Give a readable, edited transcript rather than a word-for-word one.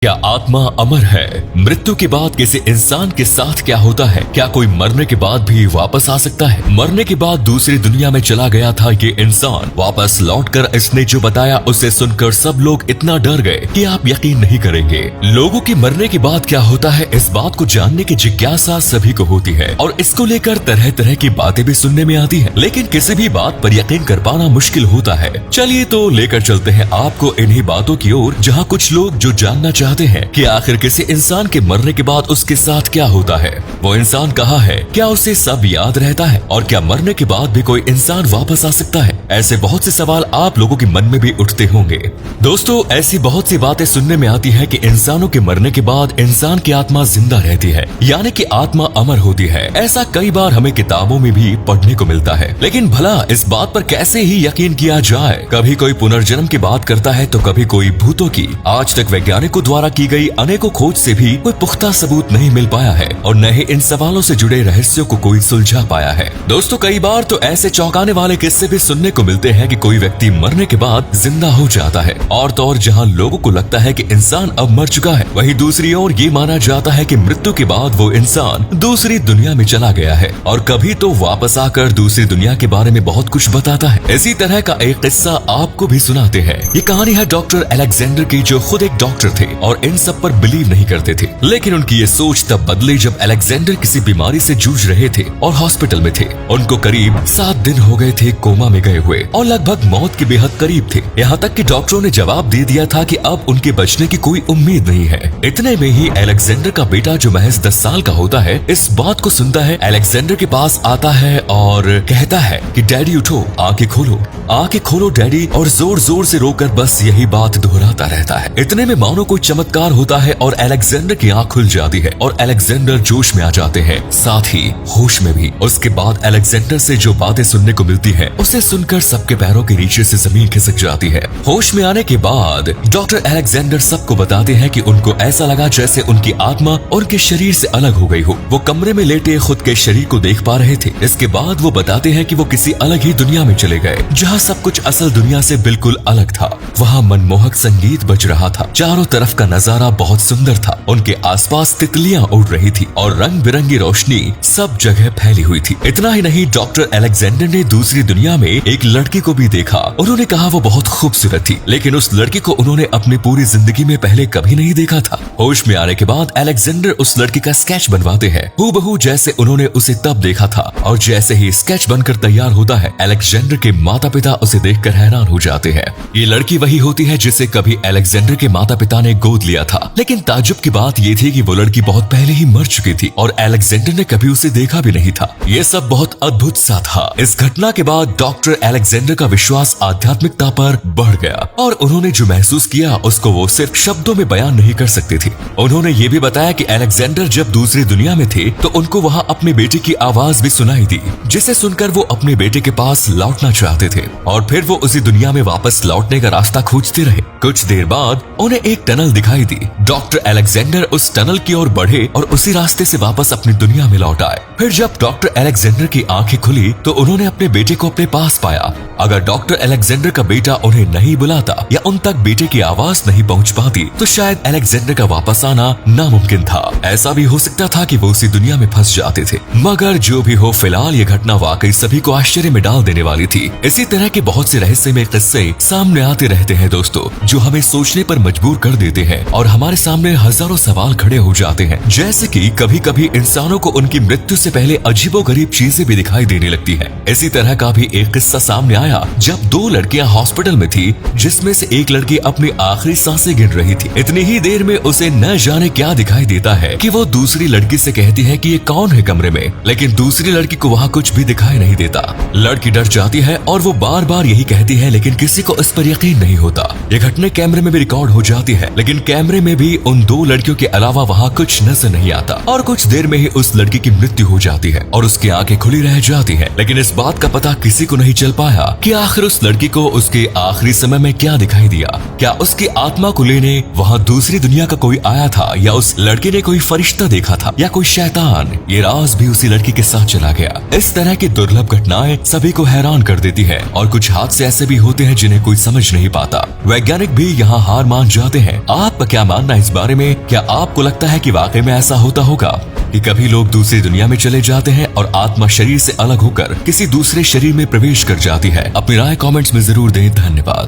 क्या आत्मा अमर है? मृत्यु के बाद किसी इंसान के साथ क्या होता है? क्या कोई मरने के बाद भी वापस आ सकता है? मरने के बाद दूसरी दुनिया में चला गया था ये इंसान, वापस लौटकर इसने जो बताया उसे सुनकर सब लोग इतना डर गए कि आप यकीन नहीं करेंगे। लोगों के मरने के बाद क्या होता है, इस बात को जानने की जिज्ञासा सभी को होती है और इसको लेकर तरह तरह की बातें भी सुनने में आती है, लेकिन किसी भी बात पर यकीन कर पाना मुश्किल होता है। चलिए तो लेकर चलते हैं आपको इन्हीं बातों की ओर, जहाँ कुछ लोग जो जानना चाहते हैं कि आखिर किसी इंसान के मरने के बाद उसके साथ क्या होता है, वो इंसान कहाँ है, क्या उसे सब याद रहता है और क्या मरने के बाद भी कोई इंसान वापस आ सकता है। ऐसे बहुत से सवाल आप लोगों के मन में भी उठते होंगे। दोस्तों, ऐसी बहुत सी बातें सुनने में आती है कि इंसानों के मरने के बाद इंसान की आत्मा जिंदा रहती है, यानी कि आत्मा अमर होती है। ऐसा कई बार हमें किताबों में भी पढ़ने को मिलता है, लेकिन भला इस बात पर कैसे ही यकीन किया जाए? कभी कोई पुनर्जन्म की बात करता है तो कभी कोई भूतों की। आज तक वैज्ञानिकों द्वारा की गई अनेकों खोज से भी कोई पुख्ता सबूत नहीं मिल पाया है और न ही इन सवालों से जुड़े रहस्यों को कोई सुलझा पाया है। दोस्तों, कई बार तो ऐसे चौंकाने वाले किस्से भी सुनने को मिलते हैं कि कोई व्यक्ति मरने के बाद जिंदा हो जाता है, और तो और जहां लोगों को लगता है कि इंसान अब मर चुका है, वहीं दूसरी ओर ये माना जाता है कि मृत्यु के बाद वो इंसान दूसरी दुनिया में चला गया है और कभी तो वापस आकर दूसरी दुनिया के बारे में बहुत कुछ बताता है। इसी तरह का एक किस्सा आपको भी सुनाते हैं। ये कहानी है डॉक्टर अलेक्जेंडर की, जो खुद एक डॉक्टर थे और इन सब पर बिलीव नहीं करते थे, लेकिन उनकी ये सोच तब बदली जब अलेक्जेंडर किसी बीमारी से जूझ रहे थे और हॉस्पिटल में थे। उनको करीब 7 दिन हो गए थे कोमा में गए हुए और लगभग मौत के बेहद करीब थे। यहाँ तक कि डॉक्टरों ने जवाब दे दिया था कि अब उनके बचने की कोई उम्मीद नहीं है। इतने में ही अलेक्जेंडर का बेटा, जो महज 10 साल का होता है, इस बात को सुनता है, अलेक्जेंडर के पास आता है और कहता है कि डैडी उठो, आंखें खोलो डैडी, और जोर जोर से रोकर बस यही बात दोहराता रहता है। इतने में मानो कोई चमत्कार होता है और अलेक्जेंडर की आंख खुल जाती है और अलेक्जेंडर जोश में आ जाते हैं, साथ ही होश में भी। उसके बाद अलेक्जेंडर से जो बातें सुनने को मिलती है, उसे सुनकर सबके पैरों के नीचे से जमीन खिसक जाती है। होश में आने के बाद डॉक्टर अलेक्जेंडर सबको बताते हैं कि उनको ऐसा लगा जैसे उनकी आत्मा उनके शरीर से अलग हो गई हो। वो कमरे में लेटे खुद के शरीर को देख पा रहे थे। इसके बाद वो बताते हैं कि वो किसी अलग ही दुनिया में चले गए, जहाँ सब कुछ असल दुनिया से बिल्कुल अलग था। वहाँ मनमोहक संगीत बज रहा था, चारों तरफ का नजारा बहुत सुंदर था, उनके आसपास तितलियां उड़ रही थी और रंग बिरंगी रोशनी सब जगह फैली हुई थी। इतना ही नहीं, डॉक्टर अलेक्जेंडर ने दूसरी दुनिया में एक लड़की को भी देखा। उन्होंने कहा वो बहुत खूबसूरत थी, लेकिन उस लड़की को उन्होंने अपनी पूरी जिंदगी में पहले कभी नहीं देखा था। होश में आने के बाद अलेक्जेंडर उस लड़की का स्केच बनवाते हैं, हूबहू जैसे उन्होंने उसे तब देखा था। और जैसे ही स्केच बनकर तैयार होता है, अलेक्जेंडर के माता पिता उसे देखकर हैरान हो जाते हैं। ये लड़की वही होती है जिसे कभी अलेक्जेंडर के माता पिता ने गोद लिया था, लेकिन ताज्जुब की बात ये थी कि वो लड़की बहुत पहले ही मर चुकी थी और अलेक्जेंडर ने कभी उसे देखा भी नहीं था। ये सब बहुत अद्भुत सा था। इस घटना के बाद डॉक्टर अलेक्जेंडर का विश्वास आध्यात्मिकता पर बढ़ गया और उन्होंने जो महसूस किया उसको वो सिर्फ शब्दों में बयान नहीं कर सकते थे। उन्होंने ये भी बताया कि अलेक्जेंडर जब दूसरी दुनिया में थे तो उनको वहाँ अपने बेटे की आवाज भी सुनाई दी, जिसे सुनकर वो अपने बेटे के पास लौटना चाहते थे और फिर वो उसी दुनिया में वापस लौटने का रास्ता खोजते रहे। कुछ देर बाद उन्हें एक टनल दिखाई दी। डॉक्टर अलेक्जेंडर उस टनल की ओर बढ़े और उसी रास्ते से वापस अपनी दुनिया में लौट आए। फिर जब डॉक्टर अलेक्जेंडर की आंखें खुली तो उन्होंने अपने बेटे को अपने पास पाया। अगर डॉक्टर अलेक्जेंडर का बेटा उन्हें नहीं बुलाता या उन तक बेटे की आवाज नहीं पहुंच पाती तो शायद अलेक्जेंडर का वापस आना नामुमकिन था। ऐसा भी हो सकता था कि वो उसी दुनिया में फंस जाते थे। मगर जो भी हो, फिलहाल ये घटना वाकई सभी को आश्चर्य में डाल देने वाली थी। इसी तरह के बहुत से रहस्यमय किस्से सामने आते रहते हैं दोस्तों, जो हमें सोचने पर मजबूर कर देते हैं और हमारे सामने हजारों सवाल खड़े हो जाते हैं। जैसे कि कभी कभी इंसानों को उनकी मृत्यु से पहले अजीबोगरीब चीजें भी दिखाई देने लगती है। इसी तरह का भी एक किस्सा सामने आया जब 2 लड़कियां हॉस्पिटल में थी, जिसमें से एक लड़की अपनी आखिरी सांसें गिन रही थी। इतनी ही देर में उसे न जाने क्या दिखाई देता है कि वो दूसरी लड़की से कहती है कि ये कौन है कमरे में, लेकिन दूसरी लड़की को वहाँ कुछ भी दिखाई नहीं देता। लड़की डर जाती है और वो बार बार यही कहती है, लेकिन किसी को इस पर यकीन नहीं होता। ये घटना कैमरे में भी रिकॉर्ड हो जाती है, लेकिन कैमरे में भी उन 2 लड़कियों के अलावा वहाँ कुछ नजर नहीं आता और कुछ देर में ही उस लड़की की मृत्यु हो जाती है और उसकी आंखें खुली रह जाती हैं। लेकिन इस बात का पता किसी को नहीं चल पाया कि आखिर उस लड़की को उसके आखिरी समय में क्या दिखाई दिया। क्या उसकी आत्मा को लेने वहाँ दूसरी दुनिया का कोई आया था या उस लड़की ने कोई फरिश्ता देखा था या कोई शैतान। ये राज भी उसी लड़की के साथ चला गया। इस तरह की दुर्लभ घटनाएं सभी को हैरान कर देती है और कुछ हादसे ऐसे भी होते हैं जिन्हें कोई समझ नहीं पाता। वैज्ञानिक भी यहाँ हार मान जाते हैं। आप आपका क्या मानना है इस बारे में? क्या आपको लगता है कि वाकई में ऐसा होता होगा कि कभी लोग दूसरी दुनिया में चले जाते हैं और आत्मा शरीर से अलग होकर किसी दूसरे शरीर में प्रवेश कर जाती है? अपनी राय कमेंट्स में जरूर दें। धन्यवाद।